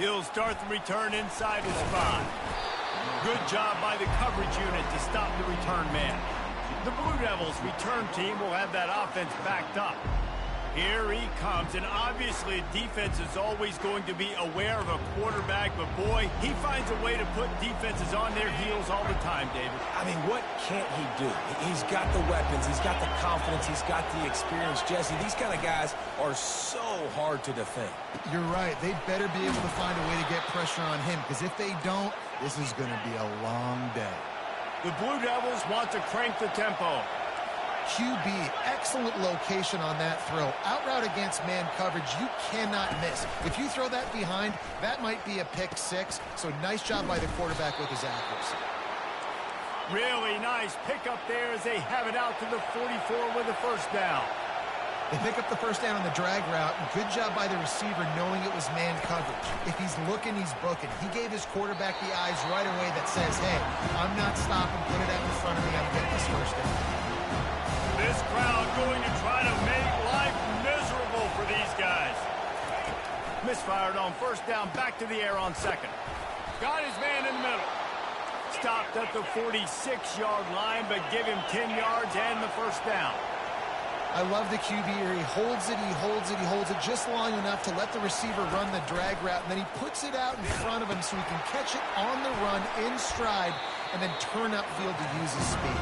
He'll start the return inside his 5. Good job by the coverage unit to stop the return man. The Blue Devils return team will have that offense backed up. Here he comes, and obviously defense is always going to be aware of a quarterback, but boy, he finds a way to put defenses on their heels all the time, David. I mean, what can't he do? He's got the weapons, he's got the confidence, he's got the experience. Jesse, these kind of guys are so hard to defend. You're right. They'd better be able to find a way to get pressure on him, because if they don't, this is going to be a long day. The Blue Devils want to crank the tempo. QB, excellent location on that throw. Out route against man coverage, you cannot miss. If you throw that behind, that might be a pick 6. So nice job by the quarterback with his accuracy. Really nice pickup there as they have it out to the 44 with the first down. They pick up the first down on the drag route. Good job by the receiver knowing it was man coverage. If he's looking, he's booking. He gave his quarterback the eyes right away that says, hey, I'm not stopping. Put it out in front of me. I'm getting this first down. This crowd going to try to make life miserable for these guys. Misfired on first down, back to the air on second. Got his man in the middle. Stopped at the 46-yard line, but give him 10 yards and the first down. I love the QB here. He holds it, he holds it, he holds it just long enough to let the receiver run the drag route, and then he puts it out in front of him so he can catch it on the run in stride and then turn upfield to use his speed.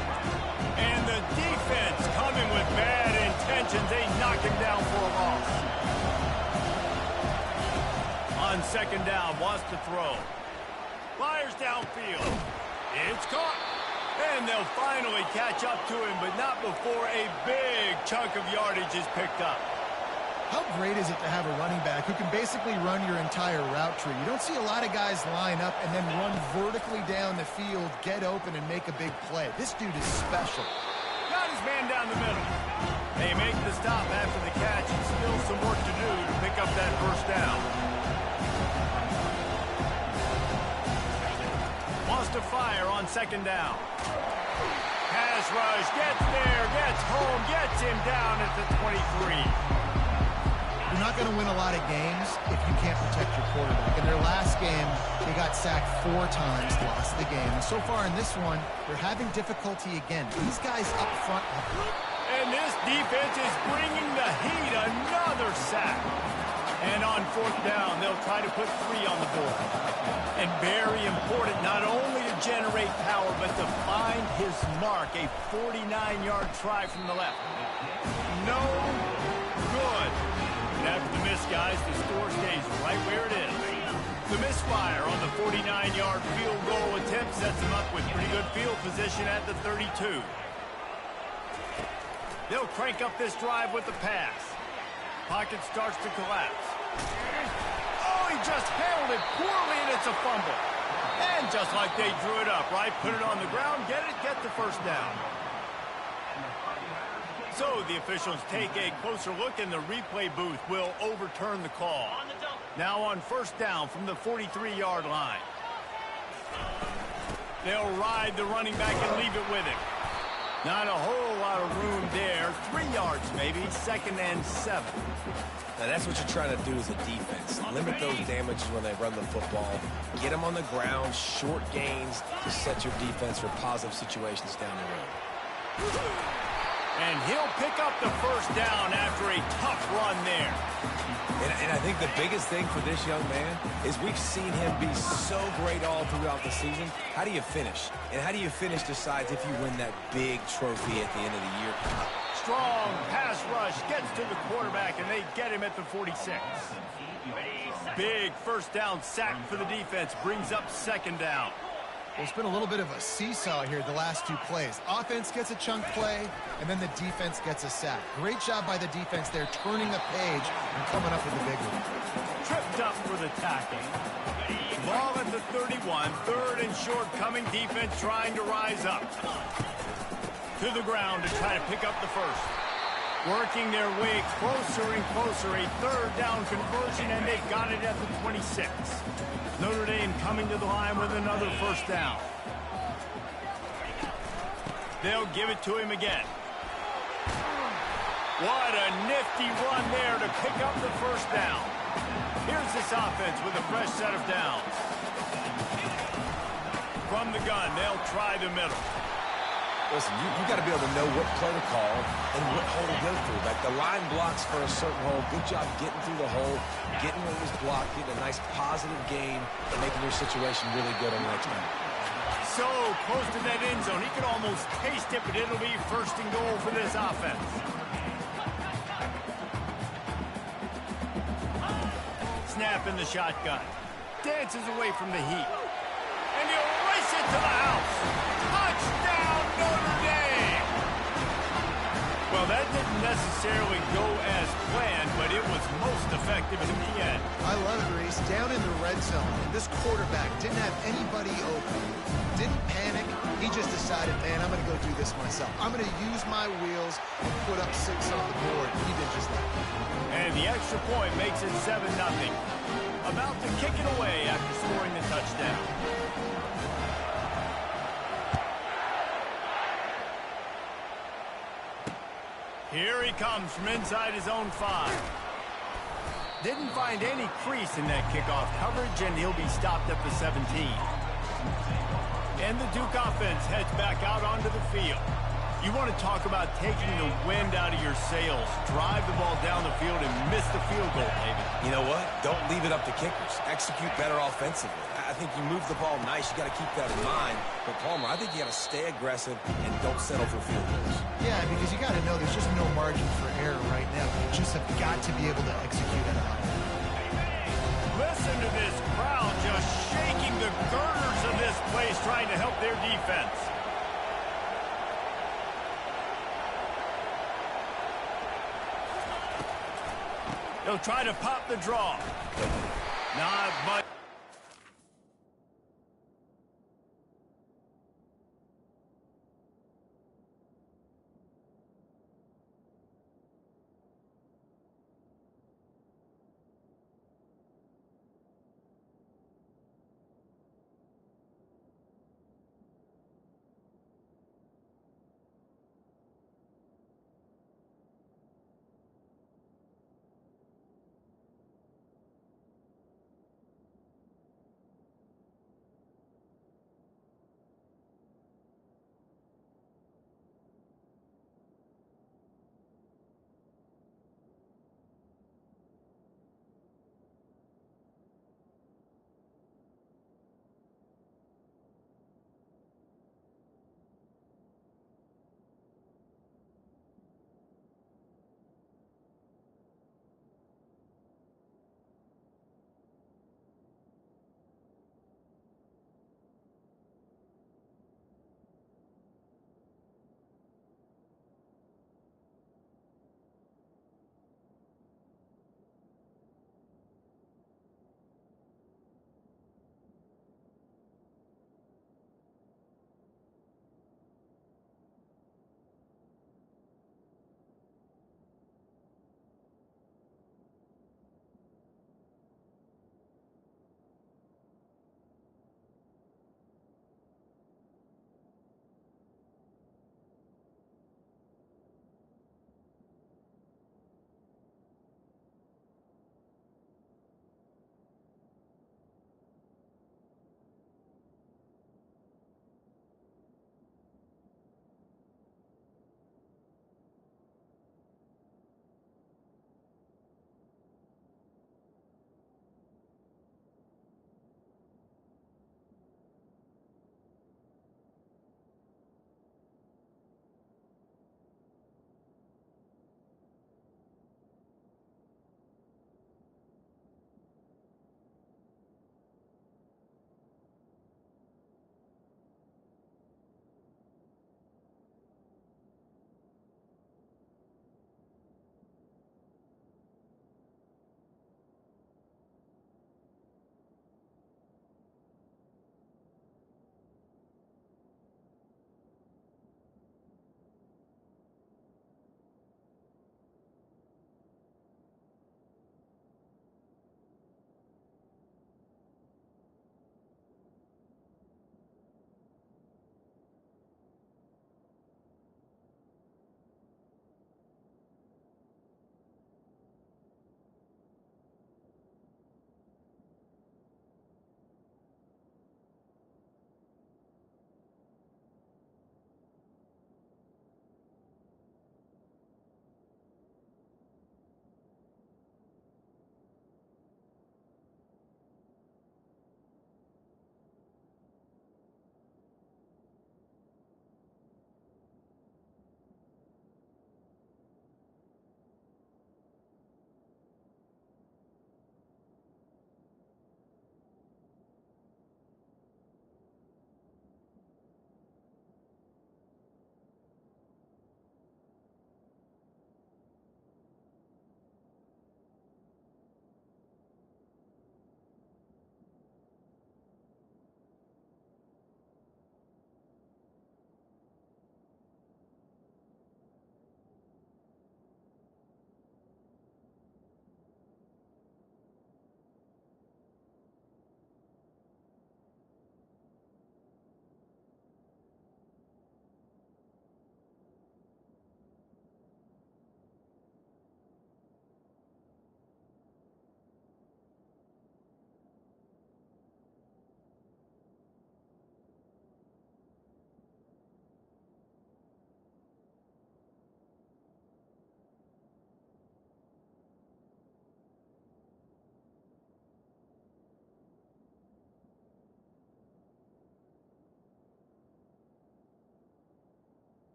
And the defense coming with bad intentions. They knock him down for a loss. On second down, wants to throw. Fires downfield. It's caught. And they'll finally catch up to him, but not before a big chunk of yardage is picked up. How great is it to have a running back who can basically run your entire route tree? You don't see a lot of guys line up and then run vertically down the field, get open, and make a big play. This dude is special. Got his man down the middle. They make the stop after the catch, and still some work to do to pick up that first down. Wants to fire on second down. Pass rush, gets there, gets home, gets him down at the 23. You're not going to win a lot of games if you can't protect your quarterback. In their last game, they got sacked 4 times, lost the game. And so far in this one, they're having difficulty again. These guys up front. And this defense is bringing the heat. Another sack. And on fourth down, they'll try to put 3 on the board. And very important, not only to generate power, but to find his mark. A 49-yard try from the left. No good. And after the miss, guys, the score stays right where it is. The misfire on the 49-yard field goal attempt sets him up with pretty good field position at the 32. They'll crank up this drive with the pass. Pocket starts to collapse. Oh, he just handled it poorly, and it's a fumble. And just like they drew it up, right? Put it on the ground, get the first down. So the officials take a closer look, and the replay booth will overturn the call. Now on first down from the 43-yard line. They'll ride the running back and leave it with him. Not a whole lot of room there. 3 yards maybe, 2nd and 7. Now that's what you're trying to do as a defense. Limit those damages when they run the football. Get them on the ground, short gains to set your defense for positive situations down the road. And he'll pick up the first down after a tough run there. And I think the biggest thing for this young man is we've seen him be so great all throughout the season. How do you finish? And how do you finish decides if you win that big trophy at the end of the year. Strong pass rush gets to the quarterback, and they get him at the 46. Big first down sack for the defense brings up second down. Well, it's been a little bit of a seesaw here the last 2 plays. Offense gets a chunk play, and then the defense gets a sack. Great job by the defense there, turning a page and coming up with a big one. Tripped up for the tackle. Ball at the 31, 3rd and short coming. Defense trying to rise up. To the ground to try to pick up the first. Working their way closer and closer. A 3rd down conversion, and they've got it at the 26. Notre Dame coming to the line with another first down. They'll give it to him again. What a nifty run there to pick up the first down. Here's this offense with a fresh set of downs. From the gun, they'll try the middle. Listen, you got to be able to know what play to call and what hole to go through. Like the line blocks for a certain hole. Good job getting through the hole, getting what was blocked, getting a nice positive gain, and making your situation really good on the next one. So close to that end zone. He could almost taste it, but it'll be first and goal for this offense. Snap in the shotgun. Dances away from the heat. And he'll race it to the house. Touchdown, Notre Dame! Well, that didn't necessarily go as planned, but it was most effective in the end. I love it, Reese. Down in the red zone, this quarterback didn't have anybody open. Didn't panic. He just decided, man, I'm going to go do this myself. I'm going to use my wheels and put up 6 on the board. He did just that. And the extra point makes it 7-0. About to kick it away after scoring the touchdown. Here he comes from inside his own 5. Didn't find any crease in that kickoff coverage, and he'll be stopped at the 17. And the Duke offense heads back out onto the field. You want to talk about taking the wind out of your sails. Drive the ball down the field and miss the field goal, David. You know what? Don't leave it up to kickers. Execute better offensively. I think you move the ball nice. You got to keep that in mind. But Palmer, I think you got to stay aggressive and don't settle for field goals. Yeah, because you got to know there's just no margin for error right now. You just have got to be able to execute it out. Listen to this crowd just shaking the girders of this place, trying to help their defense. They'll try to pop the draw. Not much.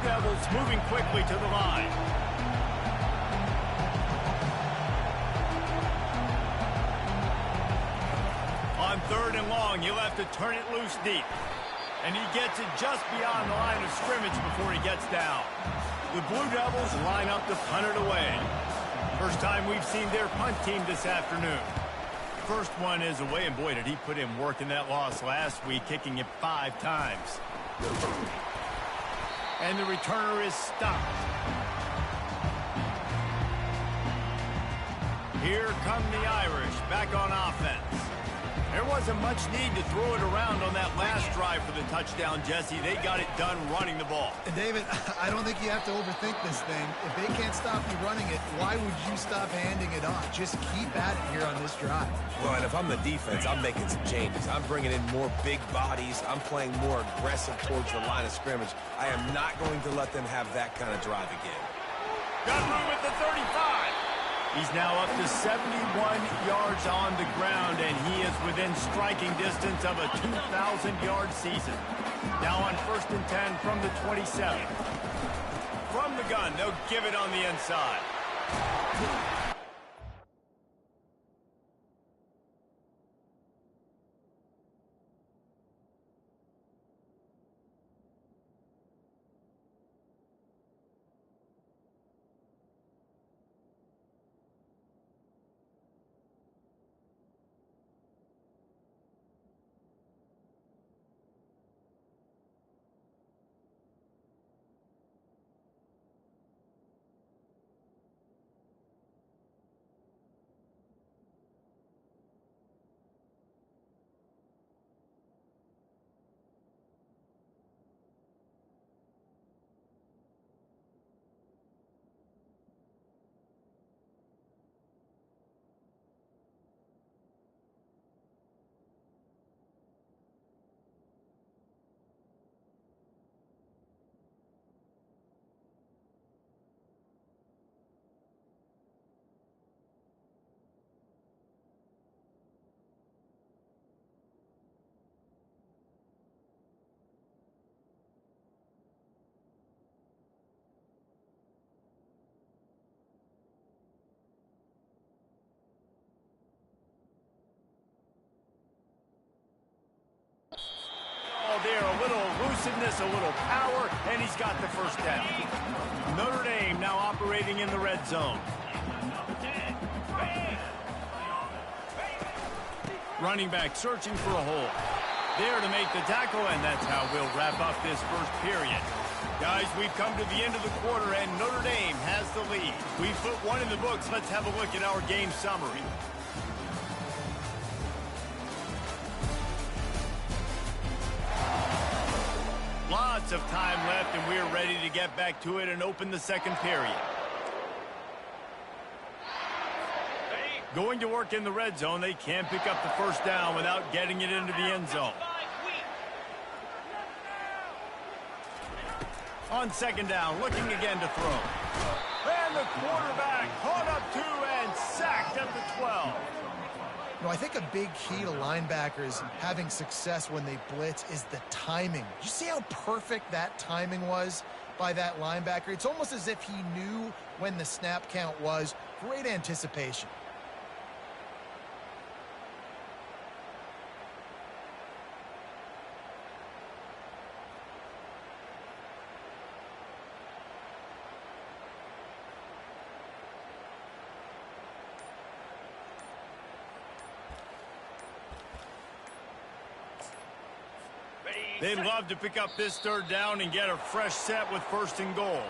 Devils moving quickly to the line. On 3rd and long, he'll have to turn it loose deep. And he gets it just beyond the line of scrimmage before he gets down. The Blue Devils line up to punt it away. First time we've seen their punt team this afternoon. First one is away, and boy, did he put in work in that loss last week, kicking it 5 times. And the returner is stopped. Here come the Irish back on offense. There wasn't much need to throw it around on that last drive for the touchdown, Jesse. They got it done running the ball. And David, I don't think you have to overthink this thing. If they can't stop you running it, why would you stop handing it off? Just keep at it here on this drive. Well, and if I'm the defense, I'm making some changes. I'm bringing in more big bodies. I'm playing more aggressive towards the line of scrimmage. I am not going to let them have that kind of drive again. Got room at the 35. He's now up to 71 yards on the ground, and he is within striking distance of a 2,000-yard season. Now on 1st and 10 from the 27. From the gun, they'll give it on the inside. There, a little elusiveness, a little power, and he's got the first down. Notre Dame now operating in the red zone. Running back searching for a hole. There to make the tackle, and that's how we'll wrap up this first period. Guys, we've come to the end of the quarter, and Notre Dame has the lead. We've put one in the books. Let's have a look at our game summary. Lots of time left, and we're ready to get back to it and open the second period. Going to work in the red zone, they can't pick up the first down without getting it into the end zone. On 2nd down, looking again to throw. And the quarterback caught up 2 and sacked at the 12. You know, I think a big key to linebackers having success when they blitz is the timing. You see how perfect that timing was by that linebacker? It's almost as if he knew when the snap count was. Great anticipation. They'd love to pick up this 3rd down and get a fresh set with 1st and goal.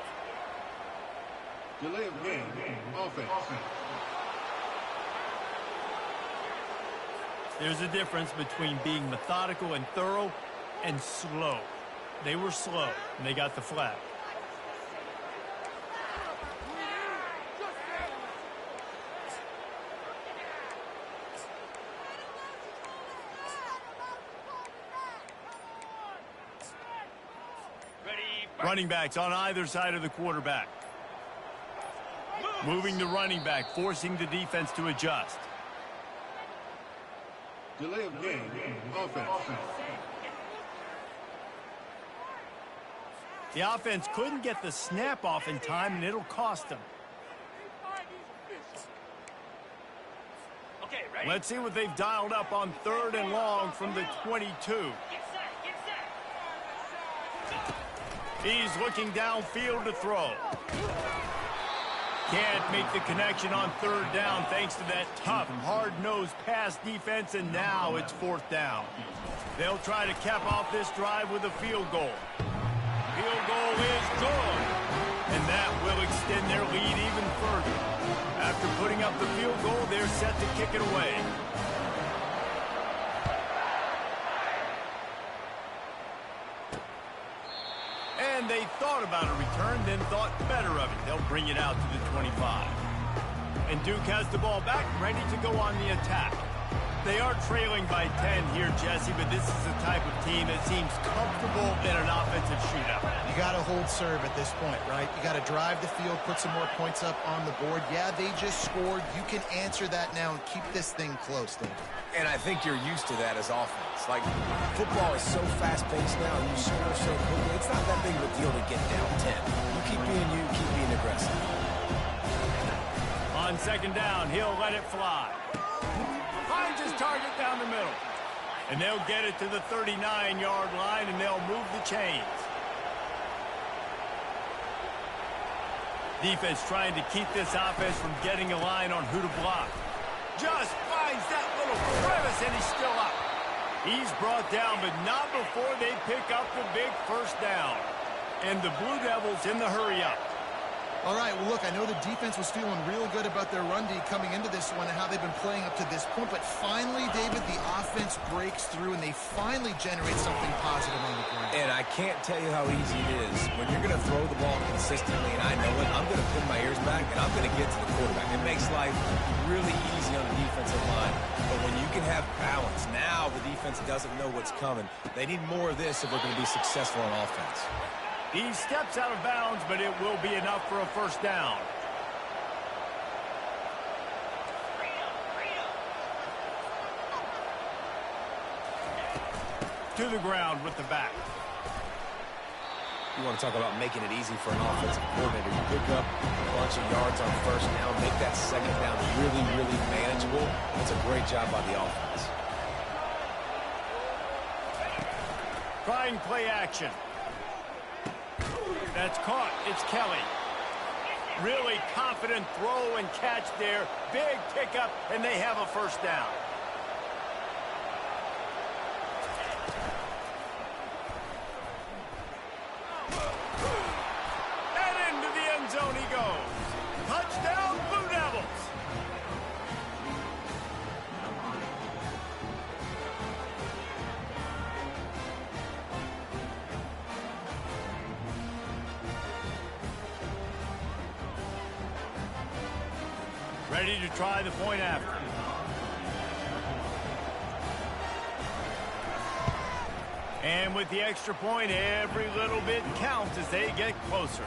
Delay of game, offense. There's a difference between being methodical and thorough and slow. They were slow, and they got the flag. Running backs on either side of the quarterback. Moving the running back, forcing the defense to adjust. Delay of game, offense. The offense couldn't get the snap off in time, and it'll cost them. Okay, ready? Let's see what they've dialed up on 3rd and long from the 22. Get set, get set. He's looking downfield to throw. Can't make the connection on 3rd down thanks to that tough, hard-nosed pass defense, and now it's 4th down. They'll try to cap off this drive with a field goal. Field goal is good, and that will extend their lead even further. After putting up the field goal, they're set to kick it away. And they thought about a return, then thought better of it. They'll bring it out to the 25. And Duke has the ball back, ready to go on the attack. They are trailing by 10 here, Jesse, but this is the type of team that seems comfortable in an offensive shootout. You got to hold serve at this point, right? You got to drive the field, put some more points up on the board. Yeah, they just scored. You can answer that now and keep this thing close, Dave. And I think you're used to that as offense. Like, football is so fast-paced now, you score so quickly. It's not that big of a deal to get down 10. You keep being aggressive. On 2nd down, he'll let it fly. Finds his target down the middle. And they'll get it to the 39-yard line, and they'll move the chains. Defense trying to keep this offense from getting a line on who to block. Just finds that little crevice, and he's still up. He's brought down, but not before they pick up the big 1st down. And the Blue Devils in the hurry-up. All right, well, look, I know the defense was feeling real good about their run D coming into this one and how they've been playing up to this point, but finally, David, the offense breaks through and they finally generate something positive on the ground. And I can't tell you how easy it is. When you're going to throw the ball consistently, and I know it, I'm going to pin my ears back and I'm going to get to the quarterback. It makes life really easy on the defensive line. But when you can have balance, now the defense doesn't know what's coming. They need more of this if we're going to be successful on offense. He steps out of bounds, but it will be enough for a 1st down. To the ground with the back. You want to talk about making it easy for an offensive coordinator. You pick up a bunch of yards on 1st down, make that 2nd down really, really manageable. That's a great job by the offense. Trying play action. That's caught. It's Kelly. Really confident throw and catch there. Big pickup, and they have a 1st down. And into the end zone he goes. Touchdown, Blue Devils. Ready to try the point after. And with the extra point, every little bit counts as they get closer.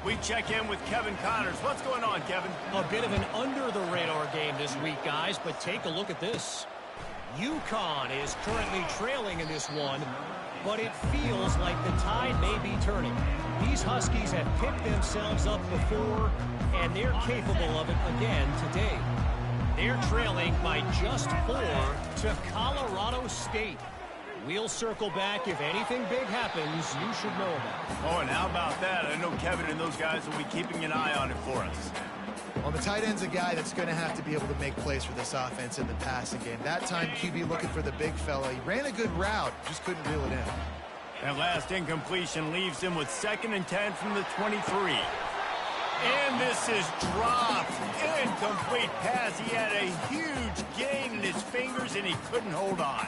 We check in with Kevin Connors. What's going on, Kevin? A bit of an under-the-radar game this week, guys, but take a look at this. UConn is currently trailing in this one, but it feels like the tide may be turning. These Huskies have picked themselves up before, and they're capable of it again today. They're trailing by just 4 to Colorado State. We'll circle back. If anything big happens, you should know about it. Oh, and how about that? I know Kevin and those guys will be keeping an eye on it for us. Well, the tight end's a guy that's going to have to be able to make plays for this offense in the passing game. That time, QB looking for the big fella. He ran a good route, just couldn't reel it in. That last incompletion leaves him with 2nd and 10 from the 23. And this is dropped. Incomplete pass. He had a huge gain in his fingers, and he couldn't hold on.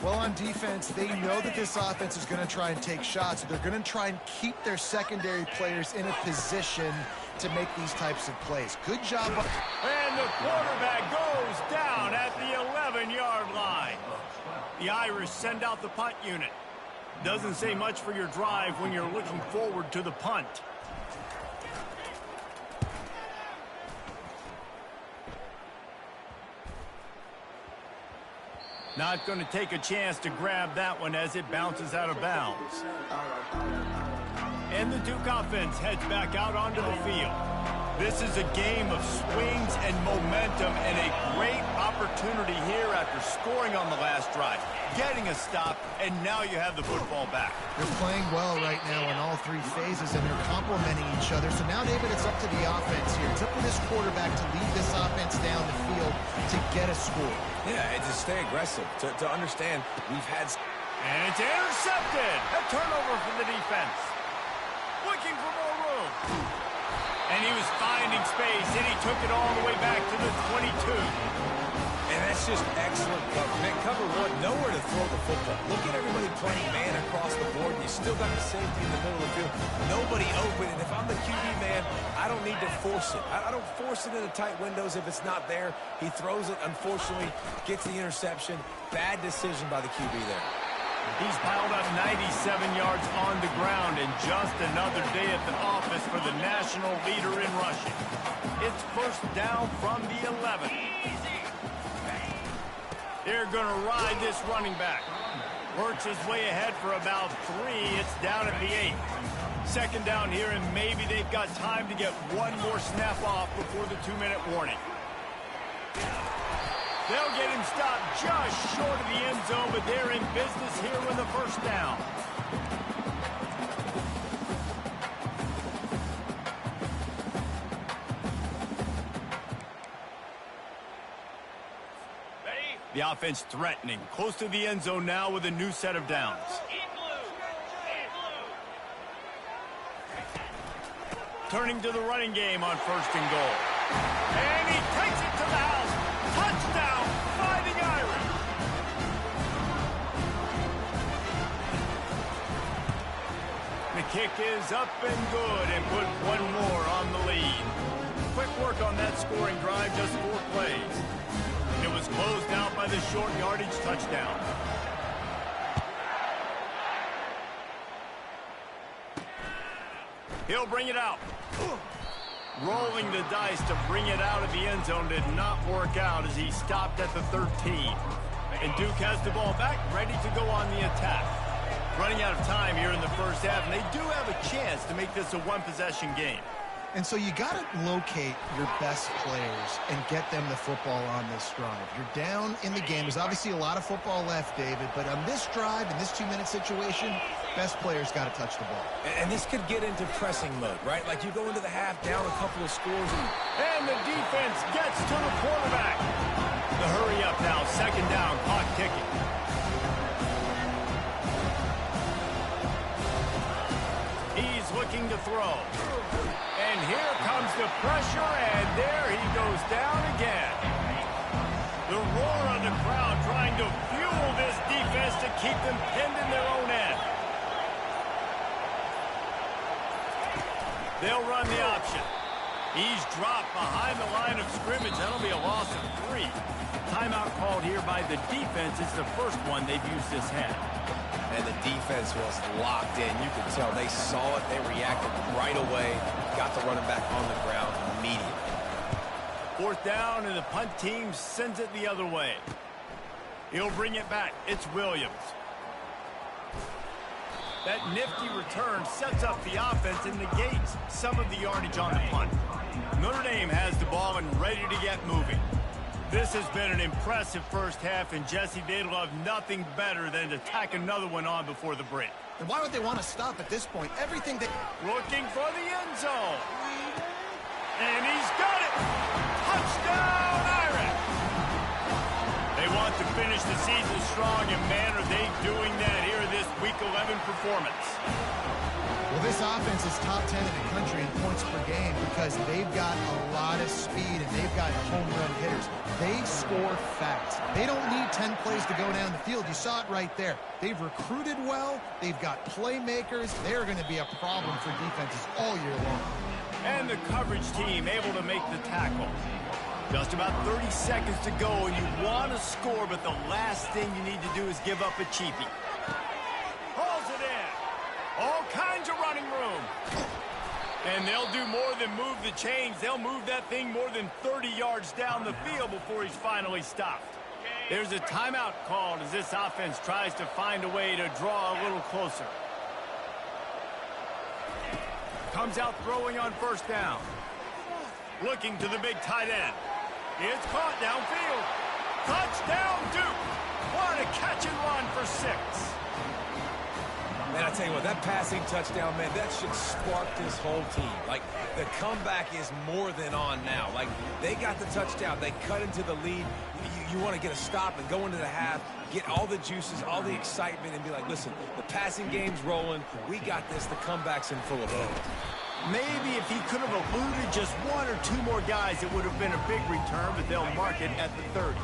Well, on defense, they know that this offense is going to try and take shots. So they're going to try and keep their secondary players in a position to make these types of plays. Good job. And the quarterback goes down at the 11-yard line. The Irish send out the punt unit. Doesn't say much for your drive when you're looking forward to the punt. Not going to take a chance to grab that one as it bounces out of bounds. And the Duke offense heads back out onto the field. This is a game of swings and momentum and a great opportunity here after scoring on the last drive, getting a stop, and now you have the football back. They're playing well right now in all three phases, and they're complementing each other. So now, David, it's up to the offense here. It's up to this quarterback to lead this offense down the field to get a score. Yeah, and to stay aggressive, to understand we've had... And it's intercepted. A turnover for the defense. Looking for more room. And he was finding space, and he took it all the way back to the 22. And that's just excellent cover. Man, cover one, nowhere to throw the football. Look at everybody playing man across the board, and you still got the safety in the middle of the field. Nobody open, and if I'm the QB man, I don't need to force it. I don't force it into tight windows if it's not there. He throws it, unfortunately, gets the interception. Bad decision by the QB there. He's piled up 97 yards on the ground, and just another day at the office for the national leader in rushing. It's first down from the 11. They're going to ride this running back. Works his way ahead for about 3. It's down at the 8. Second down here, and maybe they've got time to get one more snap off before the 2-minute warning. They'll get him stopped just short of the end zone, but they're in business here with the first down. Ready? The offense threatening, close to the end zone now with a new set of downs. Turning to the running game on first and goal. And he takes it to the house. Touchdown, Fighting Irish. The kick is up and good and put one more on the lead. Quick work on that scoring drive, just 4 plays. It was closed out by the short yardage touchdown. He'll bring it out. Rolling the dice to bring it out of the end zone did not work out as he stopped at the 13. And Duke has the ball back, ready to go on the attack. Running out of time here in the first half, and they do have a chance to make this a one-possession game. And so you got to locate your best players and get them the football on this drive. You're down in the game. There's obviously a lot of football left, David, but on this drive, in this 2-minute situation, best players got to touch the ball. And this could get into pressing mode, right? Like you go into the half down a couple of scores. And the defense gets to the quarterback. The hurry up now, second down, clock ticking. He's looking to throw. And here comes the pressure, and there he goes down again. The roar of the crowd trying to fuel this defense to keep them pinned in their own end. They'll run the option. He's dropped behind the line of scrimmage. That'll be a loss of 3. Timeout called here by the defense. It's the first one they've used this half. And the defense was locked in. You could tell they saw it. They reacted right away. Got the running back on the ground immediately. Fourth down, and the punt team sends it the other way. He'll bring it back. It's Williams. That nifty return sets up the offense and negates some of the yardage on the punt. Notre Dame has the ball and ready to get moving. This has been an impressive first half, and Jesse, they'd love nothing better than to tack another one on before the break. And why would they want to stop at this point? Everything they... Looking for the end zone. And he's got it. Touchdown, Irish. They want to finish the season strong, and man, are they doing that here in this Week 11 performance. Well, this offense is top 10 in the country in points per game because they've got a lot of speed and they've got home run hitters. They score fast. They don't need 10 plays to go down the field. You saw it right there. They've recruited well. They've got playmakers. They're going to be a problem for defenses all year long. And the coverage team able to make the tackle. Just about 30 seconds to go, and you want to score, but the last thing you need to do is give up a cheapie. Hauls it in. All kinds of running room. And they'll do more than move the chains. They'll move that thing more than 30 yards down the field before he's finally stopped. There's a timeout called as this offense tries to find a way to draw a little closer. Comes out throwing on first down. Looking to the big tight end. It's caught downfield. Touchdown, Duke. What a catch and run for 6. Man, I tell you what, that passing touchdown, man, that should spark this whole team. Like, the comeback is more than on now. Like, they got the touchdown. They cut into the lead. You want to get a stop and go into the half, get all the juices, all the excitement, and be like, listen, the passing game's rolling. We got this. The comeback's in full effect. Maybe if he could have eluded just 1 or 2 more guys, it would have been a big return, but they'll mark it at the 30.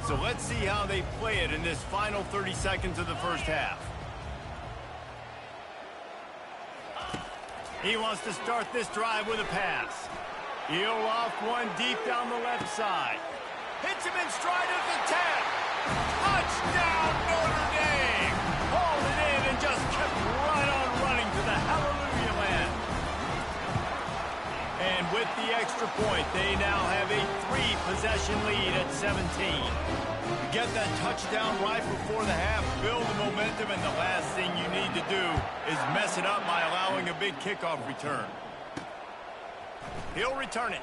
So let's see how they play it in this final 30 seconds of the first half. He wants to start this drive with a pass. He'll loft one deep down the left side. Hits him in stride at the 10. Touchdown, Notre Dame! Hauled it in and just kept right on running to the hallelujah land. And with the extra point, they now have a 3-possession lead at 17. Get that touchdown right before the half, build the momentum, and the last thing you need to do is mess it up by allowing a big kickoff return. He'll return it.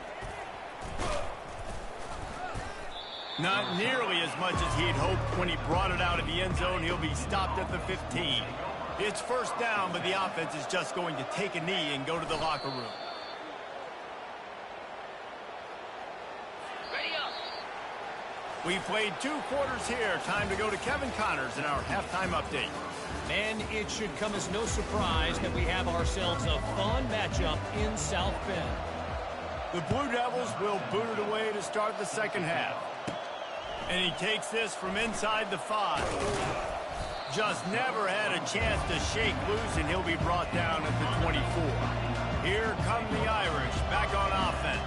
Not nearly as much as he'd hoped when he brought it out of the end zone. He'll be stopped at the 15. It's first down, but the offense is just going to take a knee and go to the locker room. We played 2 quarters here. Time to go to Kevin Connors in our halftime update. And it should come as no surprise that we have ourselves a fun matchup in South Bend. The Blue Devils will boot it away to start the second half. And he takes this from inside the 5. Just never had a chance to shake loose, and he'll be brought down at the 24. Here come the Irish back on offense.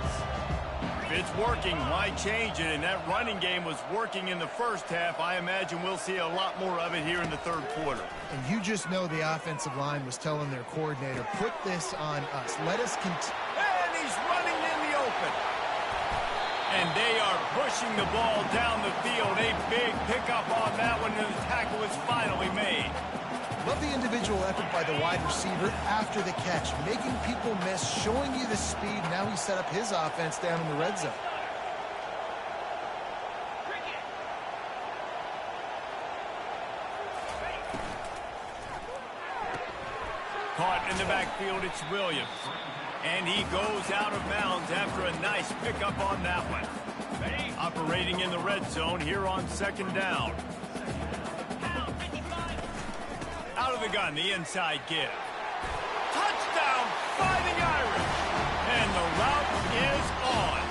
If it's working, why change it? And that running game was working in the first half. I imagine we'll see a lot more of it here in the third quarter. And you just know the offensive line was telling their coordinator, put this on us. Let us continue. And he's running in the open. And they are pushing the ball down the field. A big pickup on that one, and the tackle is finally made. Love the individual effort by the wide receiver after the catch, making people miss, showing you the speed. Now he set up his offense down in the red zone. Caught in the backfield, it's Williams. And he goes out of bounds after a nice pickup on that one. Operating in the red zone here on second down. Out of the gun, the inside give. Touchdown, Fighting Irish. And the route is on.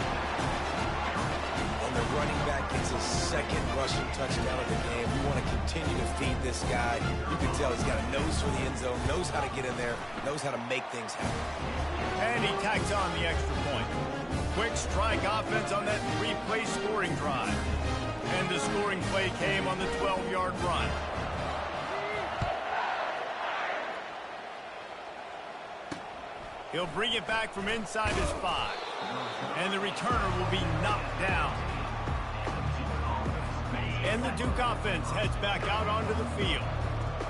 And the running back gets his second rushing touchdown of the game. You want to continue to feed this guy. You can tell he's got a nose for the end zone, knows how to get in there, knows how to make things happen. And he tacks on the extra point. Quick strike offense on that 3-play scoring drive. And the scoring play came on the 12-yard run. He'll bring it back from inside his 5. And the returner will be knocked down. And the Duke offense heads back out onto the field.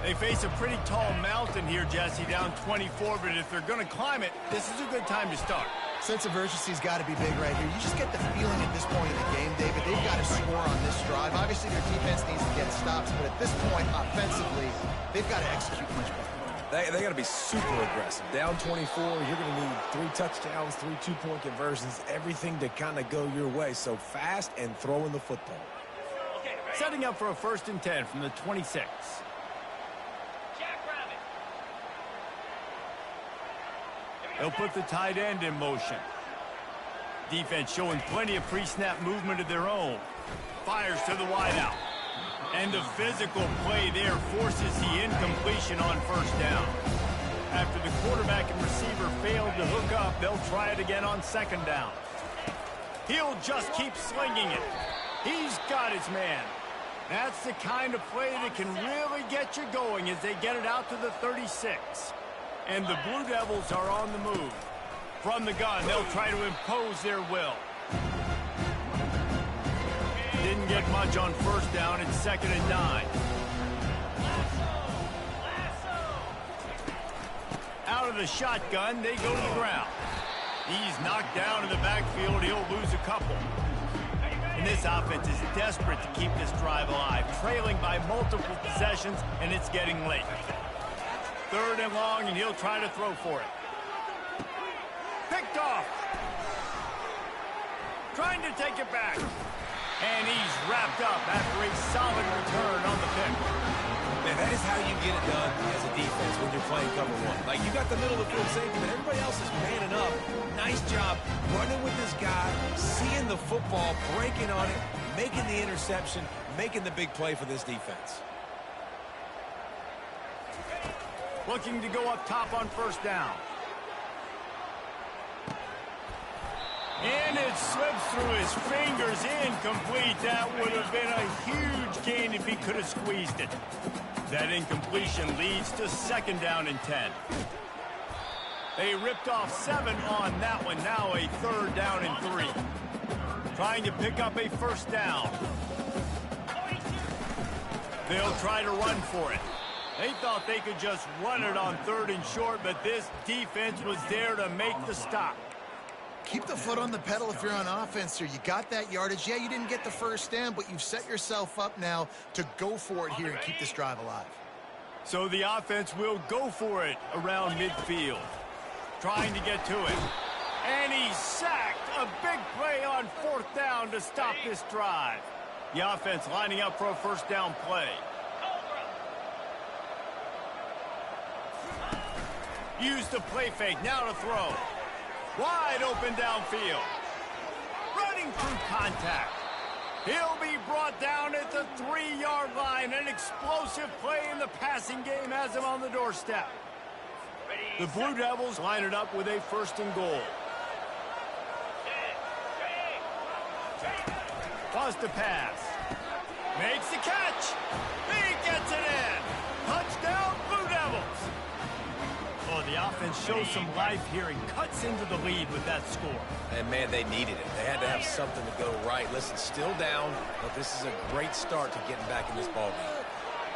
They face a pretty tall mountain here, Jesse, down 24, but if they're going to climb it, this is a good time to start. Sense of urgency's got to be big right here. You just get the feeling at this point in the game, David, they've got to score on this drive. Obviously, their defense needs to get stops, but at this point, offensively, they've got to execute much better. They got to be super aggressive. Down 24, you're going to need 3 touchdowns, 3 2-point conversions, everything to kind of go your way. So fast and throwing the football. Setting up for a 1st and 10 from the 26. They'll put the tight end in motion. Defense showing plenty of pre-snap movement of their own. Fires to the wideout. And the physical play there forces the incompletion on first down. After the quarterback and receiver failed to hook up, they'll try it again on second down. He'll just keep slinging it. He's got his man. That's the kind of play that can really get you going as they get it out to the 36. And the Blue Devils are on the move. From the gun, they'll try to impose their will. Didn't get much on first down. It's 2nd and 9. Out of of the shotgun. They go to the ground. He's knocked down in the backfield. He'll lose a couple. And this offense is desperate to keep this drive alive, trailing by multiple possessions, and it's getting late. 3rd and long, and he'll try to throw for it. Picked off. Trying to take it back. And he's wrapped up after a solid return on the pick. Man, that is how you get it done as a defense when you're playing cover one. Like, you got the middle of the field safety, but everybody else is manning up. Nice job running with this guy, seeing the football, breaking on it, making the interception, making the big play for this defense. Looking to go up top on 1st down. And it slips through his fingers, incomplete. That would have been a huge gain if he could have squeezed it. That incompletion leads to 2nd down and 10. They ripped off 7 on that one. Now a 3rd down and 3. Trying to pick up a 1st down. They'll try to run for it. They thought they could just run it on 3rd and short, but this defense was there to make the stop. Keep the foot on the pedal if you're on offense here. You got that yardage. Yeah, you didn't get the 1st down, but you've set yourself up now to go for it here and keep this drive alive. So the offense will go for it around midfield. Trying to get to it. And he's sacked. A big play on 4th down to stop this drive. The offense lining up for a 1st down play. Use the play fake. Now to throw. Wide open downfield. Running through contact. He'll be brought down at the 3-yard line. An explosive play in the passing game has him on the doorstep. The Blue Devils line it up with a 1st and goal. Wants to pass. Makes the catch. He gets it in. Touchdown, Blue Devils. Oh, the offense shows some life here and cuts into the lead with that score. And, man, they needed it. They had to have something to go right. Listen, still down, but this is a great start to getting back in this ballgame.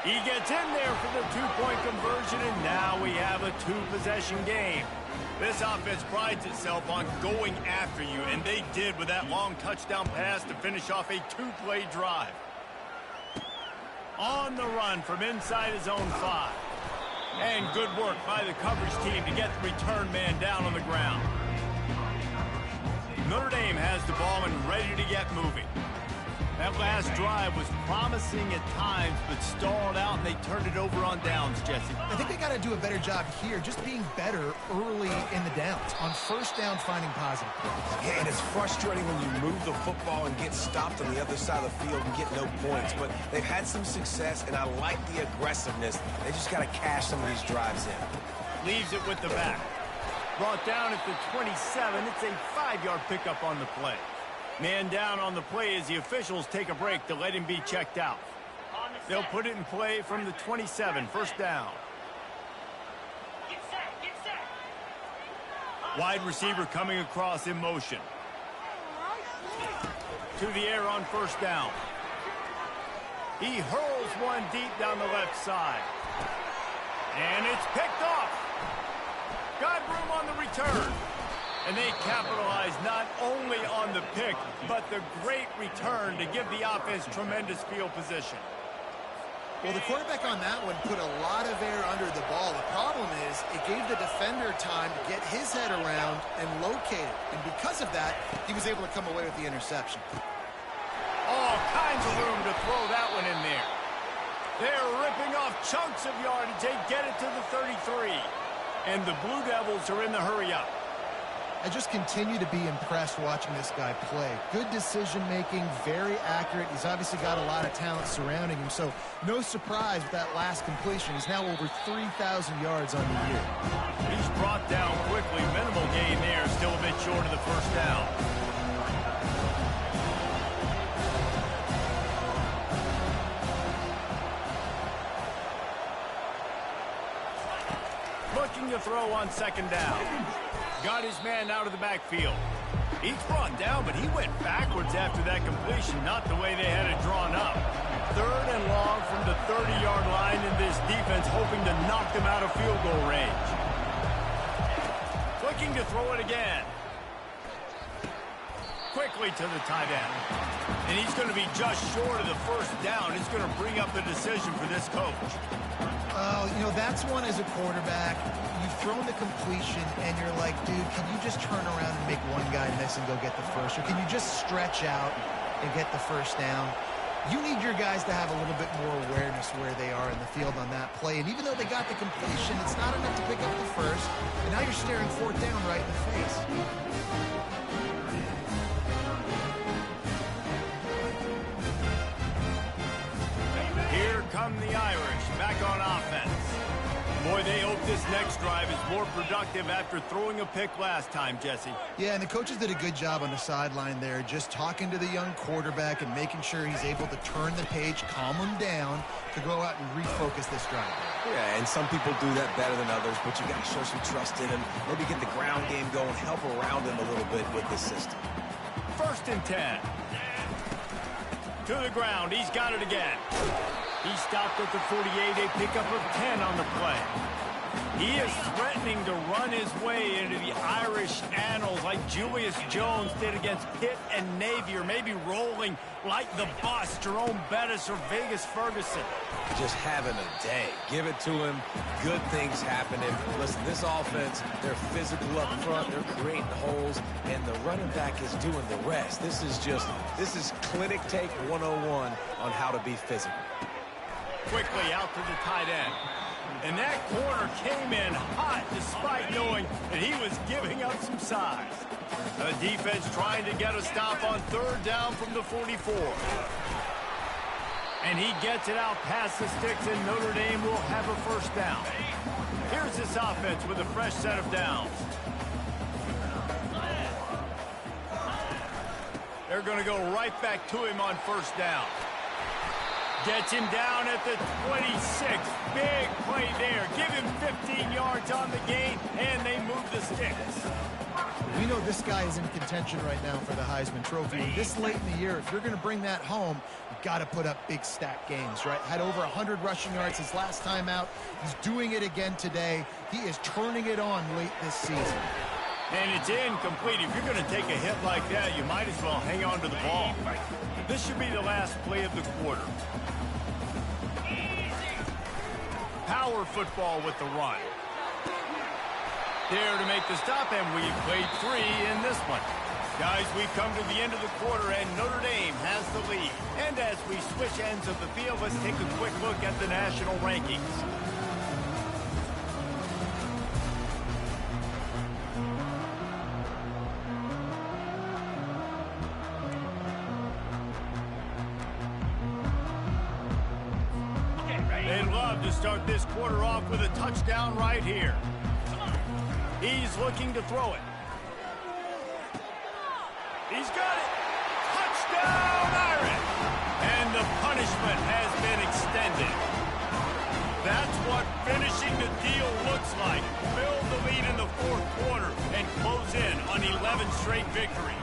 He gets in there for the 2-point conversion, and now we have a 2-possession game. This offense prides itself on going after you, and they did with that long touchdown pass to finish off a 2-play drive. On the run from inside his own 5. And good work by the coverage team to get the return man down on the ground. Notre Dame has the ball and ready to get moving. That last drive was promising at times, but stalled out, and they turned it over on downs, Jesse. I think they got to do a better job here, just being better early in the downs. On 1st down, finding positive plays. Yeah, and it's frustrating when you move the football and get stopped on the other side of the field and get no points. But they've had some success, and I like the aggressiveness. They just got to cash some of these drives in. Leaves it with the back. Brought down at the 27. It's a 5-yard pickup on the play. Man down on the play as the officials take a break to let him be checked out. They'll put it in play from the 27, 1st down. Wide receiver coming across in motion. To the air on 1st down. He hurls one deep down the left side. And it's picked off. Got room on the return. And they capitalize not only on the pick, but the great return to give the offense tremendous field position. Well, the quarterback on that one put a lot of air under the ball. The problem is it gave the defender time to get his head around and locate it. And because of that, he was able to come away with the interception. All kinds of room to throw that one in there. They're ripping off chunks of yardage. They get it to the 33. And the Blue Devils are in the hurry-up. I just continue to be impressed watching this guy play. Good decision-making, very accurate. He's obviously got a lot of talent surrounding him, so no surprise with that last completion. He's now over 3,000 yards on the year. He's brought down quickly. Minimal gain there, still a bit short of the 1st down. Looking to throw on 2nd down. Got his man out of the backfield. He's brought down, but he went backwards after that completion, not the way they had it drawn up. 3rd and long from the 30-yard line, and this defense hoping to knock them out of field goal range. looking to throw it again. Quickly to the tight end. And he's going to be just short of the first down. It's going to bring up the decision for this coach. Oh, you know, that's one as a quarterback. You've thrown the completion, and you're like, dude, can you just turn around and make one guy miss and go get the first? Or can you just stretch out and get the first down? You need your guys to have a little bit more awareness where they are in the field on that play. And even though they got the completion, it's not enough to pick up the first. And now you're staring fourth down right in the face. Here come the Irish back on offense. Boy, they hope this next drive is more productive after throwing a pick last time, Jesse. Yeah, and the coaches did a good job on the sideline there, just talking to the young quarterback and making sure he's able to turn the page, calm him down, to go out and refocus this drive. Yeah, and some people do that better than others, but you got to show some trust in him. Maybe get the ground game going, help around him a little bit with this system. 1st and 10. To the ground. He's got it again. He stopped at the 48, a pickup of 10 on the play. He is threatening to run his way into the Irish annals like Julius Jones did against Pitt and Navy, or maybe rolling like the bus, Jerome Bettis or Vegas Ferguson. Just having a day. Give it to him. Good things happening. Listen, this offense, they're physical up front. They're creating holes, and the running back is doing the rest. This is clinic take 101 on how to be physical. Quickly out to the tight end. And that corner came in hot despite knowing that he was giving up some size. The defense trying to get a stop on 3rd down from the 44. And he gets it out past the sticks, and Notre Dame will have a first down. Here's this offense with a fresh set of downs. They're going to go right back to him on 1st down. Gets him down at the 26. Big play there. Give him 15 yards on the gain, and they move the sticks. We know this guy is in contention right now for the Heisman Trophy. And this late in the year, if you're going to bring that home, you've got to put up big stat games, right? Had over 100 rushing yards his last time out. He's doing it again today. He is turning it on late this season. And it's incomplete. If you're going to take a hit like that, you might as well hang on to the ball. This should be the last play of the quarter. Power football with the run. There to make the stop, and we've played 3 in this one. Guys, we've come to the end of the quarter, and Notre Dame has the lead. And as we switch ends of the field, let's take a quick look at the national rankings. They'd love to start this quarter off with a touchdown right here. He's looking to throw it. He's got it. Touchdown, Irish! And the punishment has been extended. That's what finishing the deal looks like. Build the lead in the 4th quarter and close in on 11 straight victories.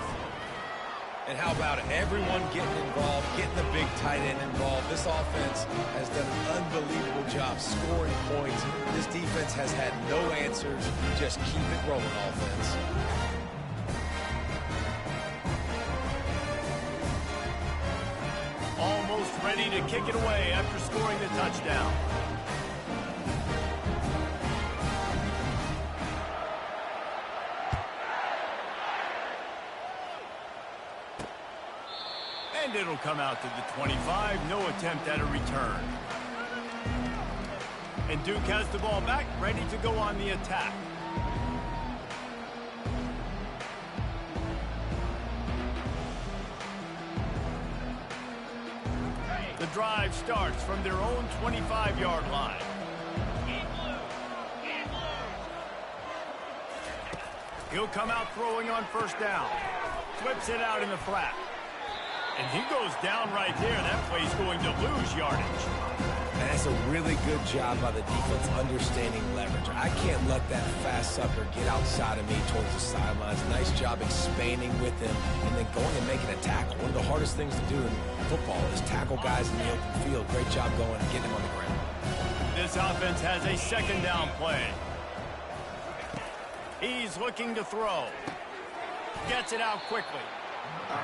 And how about it? Everyone getting involved, getting the big tight end involved. This offense has done an unbelievable job scoring points. This defense has had no answers. Just keep it rolling, offense. Almost ready to kick it away after scoring the touchdown. And it'll come out to the 25. No attempt at a return. And Duke has the ball back, ready to go on the attack. The drive starts from their own 25-yard line. He'll come out throwing on 1st down. Flips it out in the flat. And he goes down right there. That play's going to lose yardage. And that's a really good job by the defense understanding leverage. I can't let that fast sucker get outside of me towards the sidelines. Nice job expanding with him and then going and making a tackle. One of the hardest things to do in football is tackle guys in the open field. Great job going and getting him on the ground. This offense has a 2nd down play. He's looking to throw. Gets it out quickly.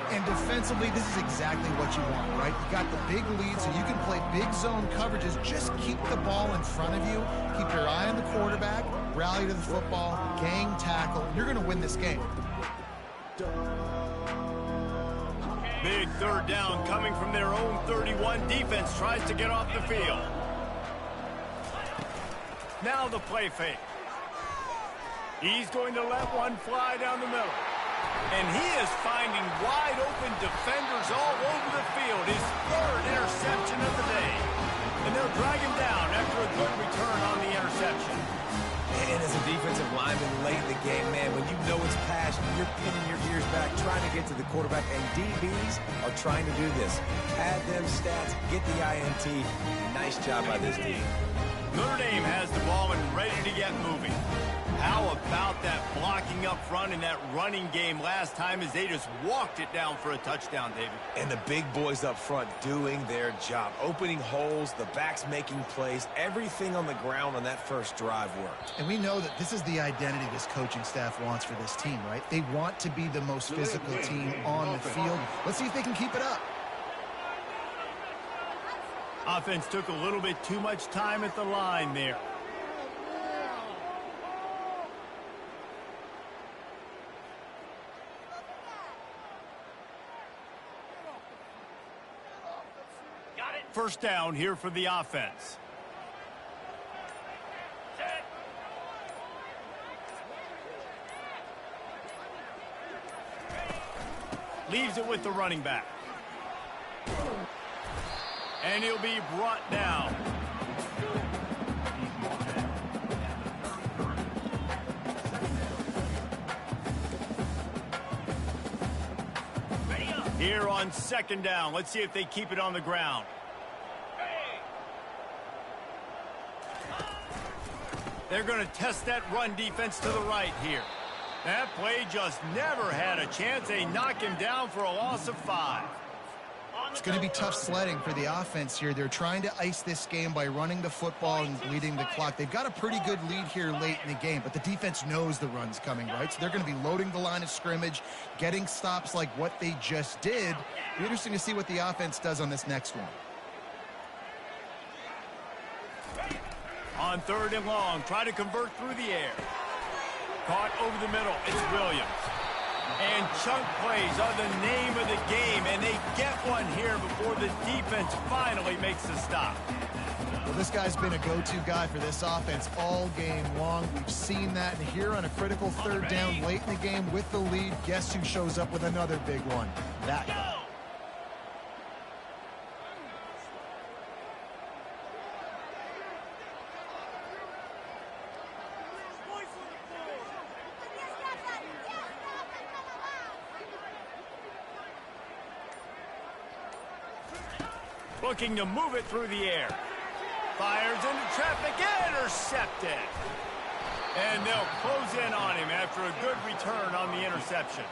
And defensively, this is exactly what you want, right? You got the big lead, so you can play big zone coverages. Just keep the ball in front of you. Keep your eye on the quarterback. Rally to the football. Gang tackle. You're going to win this game. Big third down coming from their own 31. Defense tries to get off the field. Now the play fake. He's going to let one fly down the middle. And he is finding wide-open defenders all over the field. His third interception of the day. And they'll drag him down after a good return on the interception. And as a defensive lineman late in the game, man, when you know it's passion, you're pinning your ears back, trying to get to the quarterback, and DBs are trying to do this. Add them stats, get the INT. Nice job by this team. Notre Dame has the ball and ready to get moving. How about that blocking up front in that running game last time as they just walked it down for a touchdown, David? And the big boys up front doing their job. Opening holes, the backs making plays, everything on the ground on that first drive worked. And we know that this is the identity this coaching staff wants for this team, right? They want to be the most physical team on the field. Let's see if they can keep it up. Offense took a little bit too much time at the line there. First down here for the offense. Leaves it with the running back. And he'll be brought down. Here on second down. Let's see if they keep it on the ground. They're going to test that run defense to the right here. That play just never had a chance. They knock him down for a loss of 5. It's going to be tough sledding for the offense here. They're trying to ice this game by running the football and bleeding the clock. They've got a pretty good lead here late in the game, but the defense knows the run's coming, right? So they're going to be loading the line of scrimmage, getting stops like what they just did. It'll be interesting to see what the offense does on this next one. On third and long, try to convert through the air. Caught over the middle. It's Williams. And chunk plays are the name of the game, and they get one here before the defense finally makes the stop. Well, this guy's been a go-to guy for this offense all game long. We've seen that, and here on a critical third down late in the game with the lead, guess who shows up with another big one? That guy. Looking to move it through the air. Fires into traffic, intercepted. And they'll close in on him after a good return on the interception.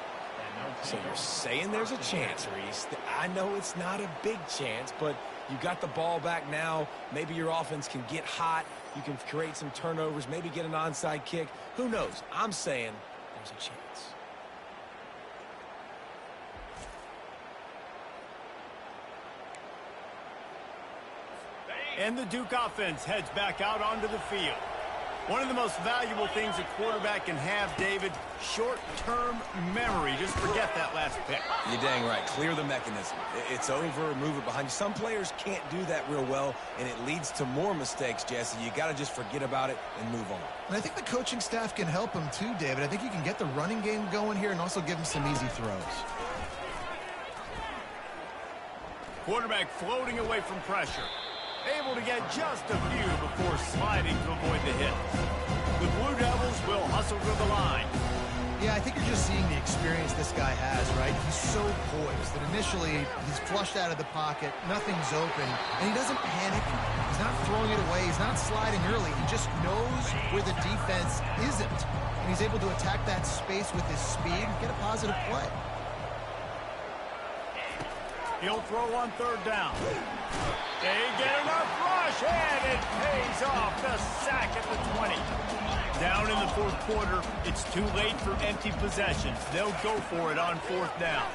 So you're saying there's a chance, Reese. I know it's not a big chance, but you got the ball back now. Maybe your offense can get hot. You can create some turnovers, maybe get an onside kick. Who knows? I'm saying there's a chance. And the Duke offense heads back out onto the field. One of the most valuable things a quarterback can have, David, short-term memory. Just forget that last pick. You're dang right. Clear the mechanism. It's over, move it behind you. Some players can't do that real well, and it leads to more mistakes, Jesse. You got to just forget about it and move on. And I think the coaching staff can help him too, David. I think you can get the running game going here and also give him some easy throws. Quarterback floating away from pressure. Able to get just a few before sliding to avoid the hit. The Blue Devils will hustle to the line. Yeah, I think you're just seeing the experience this guy has, right? He's so poised that initially he's flushed out of the pocket, nothing's open, and he doesn't panic. He's not throwing it away. He's not sliding early. He just knows where the defense isn't, and he's able to attack that space with his speed and get a positive play. He'll throw on third down. They get enough rush, and it pays off. The sack at the 20. Down in the fourth quarter, it's too late for empty possessions. They'll go for it on fourth down.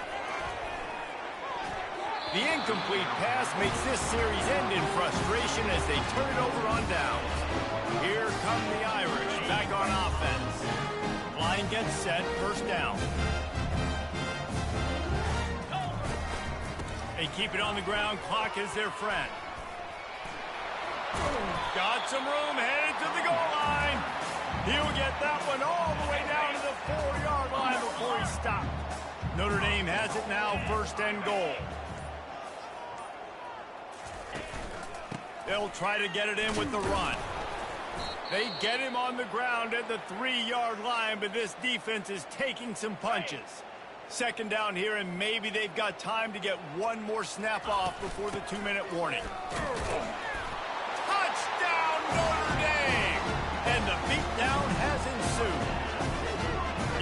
The incomplete pass makes this series end in frustration as they turn it over on downs. Here come the Irish back on offense. Line gets set, first down. They keep it on the ground, clock is their friend. Got some room, headed to the goal line. He'll get that one all the way down to the 4-yard line before he stopped. Notre Dame has it now, first and goal. They'll try to get it in with the run. They get him on the ground at the 3-yard line, but this defense is taking some punches. Second down here, and maybe they've got time to get one more snap off before the 2-minute warning. Touchdown, Notre Dame! And the beatdown has ensued.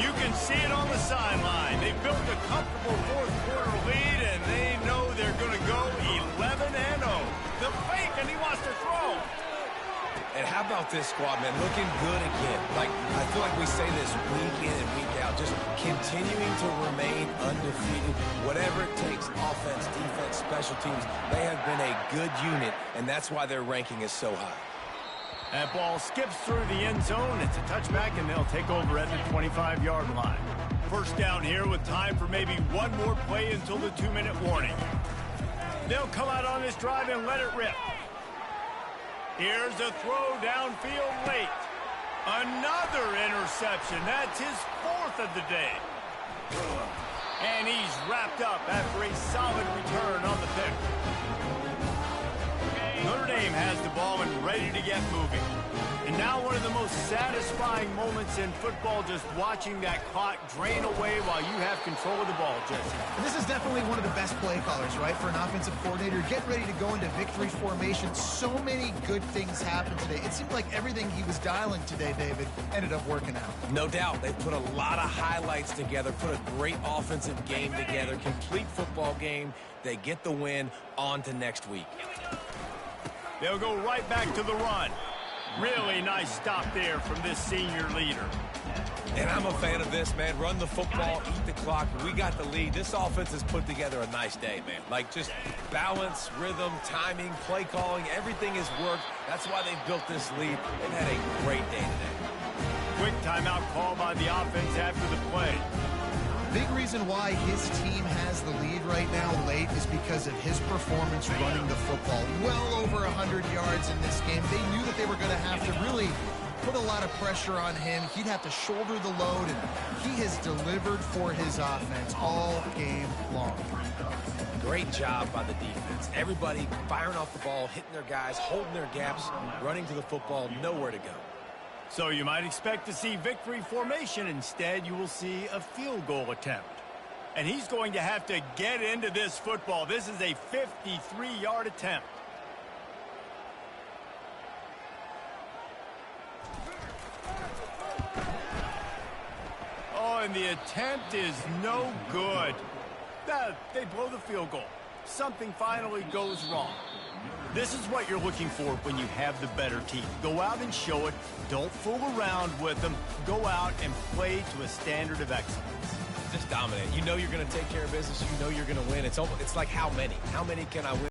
You can see it on the sideline. They built a comfortable fourth-quarter lead, and they know they're going to go 11-0. The fake, and he wants to throw. And how about this squad, man? Looking good again. Like, I feel like we say this week in and week out, just continuing to remain undefeated. Whatever it takes, offense, defense, special teams, they have been a good unit, and that's why their ranking is so high. That ball skips through the end zone. It's a touchback, and they'll take over at the 25-yard line. First down here with time for maybe one more play until the 2-minute warning. They'll come out on this drive and let it rip. Here's a throw downfield late. Another interception. That's his fourth of the day. And he's wrapped up after a solid return on the pick. Notre Dame has the ball and ready to get moving. And now one of the most satisfying moments in football, just watching that clock drain away while you have control of the ball, Jesse. And this is definitely one of the best play callers, right, for an offensive coordinator. Get ready to go into victory formation. So many good things happened today. It seemed like everything he was dialing today, David, ended up working out. No doubt. They put a lot of highlights together, put a great offensive game together, complete football game. They get the win. On to next week. They'll go right back to the run. Really nice stop there from this senior leader. And I'm a fan of this, man. Run the football, eat the clock. We got the lead. This offense has put together a nice day, man. Like, just balance, rhythm, timing, play calling, everything has worked. That's why they built this lead. They've had a great day today. Quick timeout call by the offense after the play. Big reason why his team has the lead right now late is because of his performance running the football. Well over 100 yards in this game. They knew that they were going to have to really put a lot of pressure on him. He'd have to shoulder the load, and he has delivered for his offense all game long. Great job by the defense. Everybody firing off the ball, hitting their guys, holding their gaps, running to the football, nowhere to go. So you might expect to see victory formation. Instead, you will see a field goal attempt. And he's going to have to get into this football. This is a 53-yard attempt. Oh, and the attempt is no good. They blow the field goal. Something finally goes wrong. This is what you're looking for when you have the better team. Go out and show it. Don't fool around with them. Go out and play to a standard of excellence. Just dominate. You know you're going to take care of business. You know you're going to win. It's like how many? How many can I win?